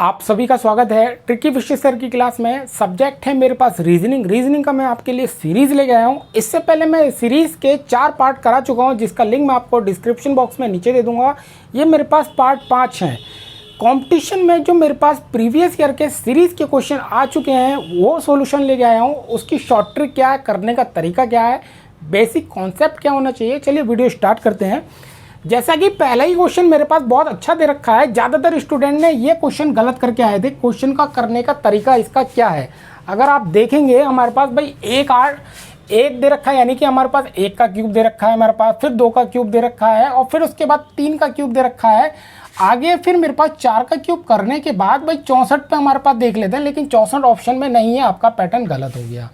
आप सभी का स्वागत है ट्रिकी फिश सर की क्लास में। सब्जेक्ट है मेरे पास रीजनिंग का मैं आपके लिए सीरीज़ लेके आया हूँ। इससे पहले मैं सीरीज़ के 4 पार्ट करा चुका हूँ, जिसका लिंक मैं आपको डिस्क्रिप्शन बॉक्स में नीचे दे दूँगा। ये मेरे पास पार्ट 5 हैं। कंपटीशन में जो मेरे पास प्रीवियस ईयर के सीरीज़ के क्वेश्चन आ चुके हैं वो सॉल्यूशन लेके आया हूँ। उसकी शॉर्ट ट्रिक क्या है, करने का तरीका क्या है, बेसिक कॉन्सेप्ट क्या होना चाहिए। चलिए वीडियो स्टार्ट करते हैं। जैसा कि पहला ही क्वेश्चन मेरे पास बहुत अच्छा दे रखा है, ज़्यादातर स्टूडेंट ने ये क्वेश्चन गलत करके आए थे। क्वेश्चन का करने का तरीका इसका क्या है, अगर आप देखेंगे हमारे पास भाई एक दे रखा है, यानी कि हमारे पास 1 का क्यूब दे रखा है हमारे पास, फिर 2 का क्यूब दे रखा है और फिर उसके बाद 3 का क्यूब दे रखा है। आगे फिर मेरे पास 4 का क्यूब करने के बाद भाई 64 पे हमारे पास देख लेते हैं, लेकिन 64 ऑप्शन में नहीं है, आपका पैटर्न गलत हो गया।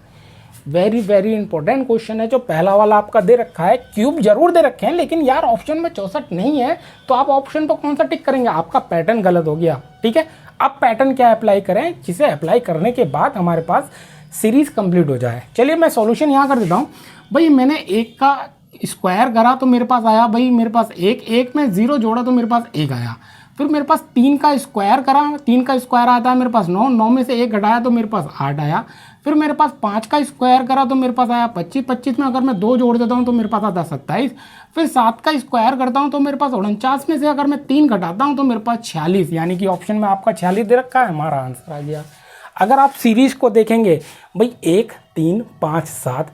वेरी इंपॉर्टेंट क्वेश्चन है जो पहला वाला आपका दे रखा है। क्यूब जरूर दे रखे हैं, लेकिन यार ऑप्शन में 64 नहीं है, तो आप ऑप्शन पर कौन सा टिक करेंगे, आपका पैटर्न गलत हो गया। ठीक है, अब पैटर्न क्या अप्लाई करें, जिसे अप्लाई करने के बाद हमारे पास सीरीज कंप्लीट हो जाए। चलिए मैं सॉल्यूशन यहाँ कर देता हूँ। भाई मैंने 1 का स्क्वायर करा तो मेरे पास आया भाई मेरे पास 1 में 0 जोड़ा तो मेरे पास 1 आया। फिर मेरे पास 3 का स्क्वायर करा, 3 का स्क्वायर आता है मेरे पास 9 में से 1 घटाया तो मेरे पास 8 आया। फिर मेरे पास 5 का स्क्वायर करा तो मेरे पास आया 25 में अगर मैं 2 जोड़ देता हूँ तो मेरे पास आता 27। फिर 7 का स्क्वायर करता हूँ तो मेरे पास 49 में से अगर मैं 3 घटाता हूँ तो मेरे पास 46, यानी कि ऑप्शन में आपका 46 दे रखा है, हमारा आंसर आ गया। अगर आप सीरीज को देखेंगे भाई 1 3 5 7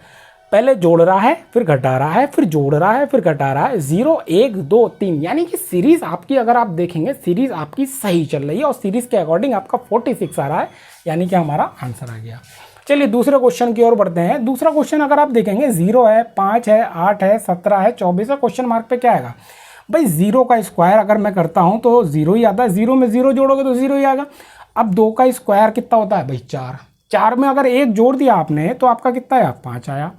पहले जोड़ रहा है, फिर घटा रहा है, फिर जोड़ रहा है, फिर घटा रहा है, 0 1 2 3, यानी कि सीरीज आपकी अगर आप देखेंगे सीरीज आपकी सही चल रही है और सीरीज के अकॉर्डिंग आपका 46 आ रहा है, यानी कि हमारा आंसर आ गया। चलिए दूसरे क्वेश्चन की ओर बढ़ते हैं। दूसरा क्वेश्चन अगर आप देखेंगे 0 है, 5 है, 8 है, 17 है, 24 है। क्वेश्चन मार्क पे क्या आएगा भाई, 0 का स्क्वायर अगर मैं करता हूँ तो 0 ही आता है, 0 में 0 जोड़ोगे तो 0 ही आएगा। अब 2 का स्क्वायर कितना होता है भाई 4 में अगर 1 जोड़ दिया आपने तो आपका कितना आया 5 आया।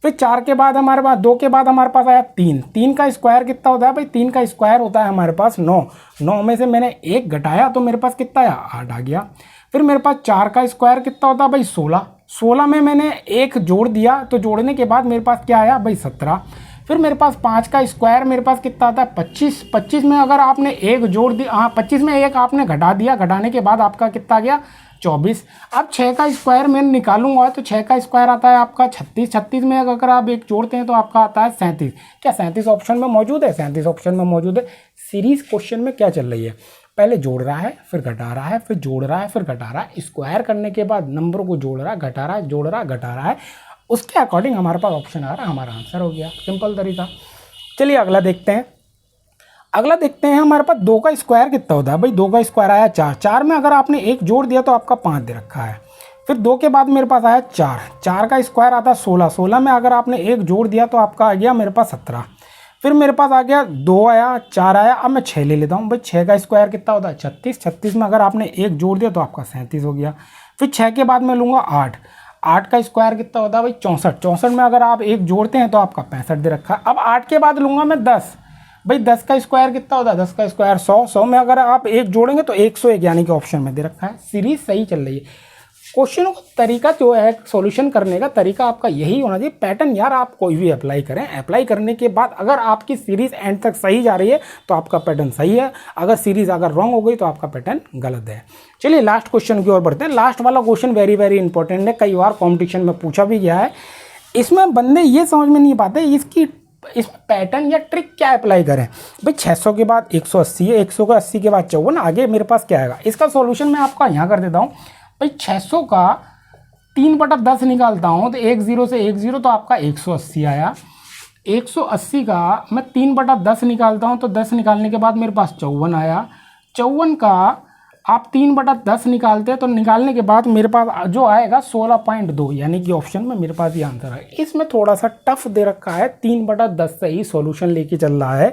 फिर 4 के बाद हमारे पास 2 के बाद हमारे पास आया 3 का स्क्वायर कितना होता है भाई, 3 का स्क्वायर होता है हमारे पास 9 में से मैंने 1 घटाया तो मेरे पास कितना आया 8 आ गया। फिर मेरे पास 4 का स्क्वायर कितना होता है भाई 16 में मैंने 1 जोड़ दिया तो जोड़ने के बाद मेरे पास क्या आया भाई 17। फिर मेरे पास 5 का स्क्वायर मेरे पास कितना आता है 25 में अगर आपने 1 जोड़ दिया, हाँ 25 में 1 आपने घटा दिया, घटाने के बाद आपका कितना आ गया 24। अब 6 का स्क्वायर मैं निकालूंगा तो 6 का स्क्वायर आता है आपका 36 में अगर आप 1 जोड़ते हैं तो आपका आता है 37। क्या 37 ऑप्शन में मौजूद है, 37 ऑप्शन में मौजूद है। सीरीज क्वेश्चन में क्या चल रही है, पहले जोड़ रहा है, फिर घटा रहा है, फिर जोड़ रहा है, फिर घटा रहा है, स्क्वायर करने के बाद नंबर को जोड़ रहा है, घटा रहा है, जोड़ रहा है, घटा रहा है, उसके अकॉर्डिंग हमारे पास ऑप्शन आ रहा है, हमारा आंसर हो गया। सिंपल तरीका। चलिए अगला देखते हैं। हमारे पास 2 का स्क्वायर कितना होता है भाई, 2 का स्क्वायर आया 4 में अगर आपने 1 जोड़ दिया तो आपका 5 दे रखा है। फिर 2 के बाद मेरे पास आया 4 का स्क्वायर आता है 16 में अगर आपने 1 जोड़ दिया तो आपका आ गया मेरे पास 17। फिर मेरे पास आ गया 2 आया, 4 आया, अब मैं 6 ले लेता हूँ भाई। 6 का स्क्वायर कितना होता है 36 में अगर आपने 1 जोड़ दिया तो आपका 37 हो गया। फिर 6 के बाद मैं लूँगा 8 का स्क्वायर कितना होता है भाई 64 में अगर आप 1 जोड़ते हैं तो आपका 65 दे रखा है। अब 8 के बाद लूँगा मैं 10 भाई, 10 का स्क्वायर कितना होता है 10 का स्क्वायर 100 में अगर आप 1 जोड़ेंगे तो 101, यानी कि ऑप्शन में दे रखा है। सीरीज सही चल रही है। क्वेश्चनों का तरीका जो है, सॉल्यूशन करने का तरीका आपका यही होना चाहिए। पैटर्न यार आप कोई भी अप्लाई करें, अप्लाई करने के बाद अगर आपकी सीरीज एंड तक सही जा रही है तो आपका पैटर्न सही है, अगर सीरीज अगर रॉन्ग हो गई तो आपका पैटर्न गलत है। चलिए लास्ट क्वेश्चन की ओर बढ़ते हैं। लास्ट वाला क्वेश्चन वेरी इंपॉर्टेंट है, कई बार कॉम्पिटिशन में पूछा भी गया है। इसमें बंदे ये समझ में नहीं पाते इस पैटर्न या ट्रिक क्या अप्लाई करें भाई। 600 के बाद 180 है, 100 का 80 के बाद 54, आगे मेरे पास क्या आएगा। इसका सॉल्यूशन मैं आपका यहाँ कर देता हूँ भाई। 600 का 3/10 निकालता हूँ तो 1 0 से 1 0 तो आपका 180 आया। 180 का मैं 3/10 निकालता हूँ तो 10 निकालने के बाद मेरे पास 54 आया। 54 का आप 3/10 निकालते हैं तो निकालने के बाद मेरे पास जो आएगा 16.2, यानी कि ऑप्शन में मेरे पास ये आंसर है। इसमें थोड़ा सा टफ दे रखा है, 3/10 से ही सॉल्यूशन लेके चल रहा है।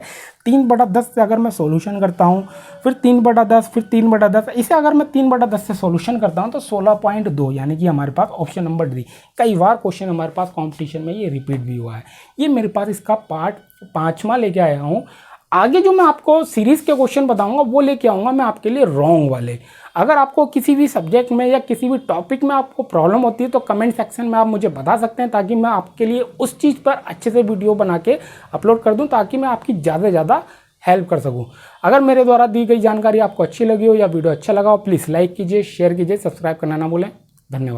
3/10 से अगर मैं सॉल्यूशन करता हूँ, फिर 3/10, फिर 3/10, इसे अगर मैं 3/10 से सॉल्यूशन करता हूँ तो 16.2, यानी कि हमारे पास ऑप्शन नंबर डी। कई बार क्वेश्चन हमारे पास कॉम्पिटिशन में ये रिपीट भी हुआ है। ये मेरे पास इसका पार्ट 5वां लेके आया हूँ। आगे जो मैं आपको सीरीज के क्वेश्चन बताऊंगा वो लेके आऊँगा मैं आपके लिए रॉन्ग वाले। अगर आपको किसी भी सब्जेक्ट में या किसी भी टॉपिक में आपको प्रॉब्लम होती है तो कमेंट सेक्शन में आप मुझे बता सकते हैं, ताकि मैं आपके लिए उस चीज़ पर अच्छे से वीडियो बना के अपलोड कर दूं, ताकि मैं आपकी ज़्यादा से ज़्यादा हेल्प कर सकूं। अगर मेरे द्वारा दी गई जानकारी आपको अच्छी लगी हो या वीडियो अच्छा लगा हो, प्लीज़ लाइक कीजिए, शेयर कीजिए, सब्सक्राइब करना ना भूलें। धन्यवाद।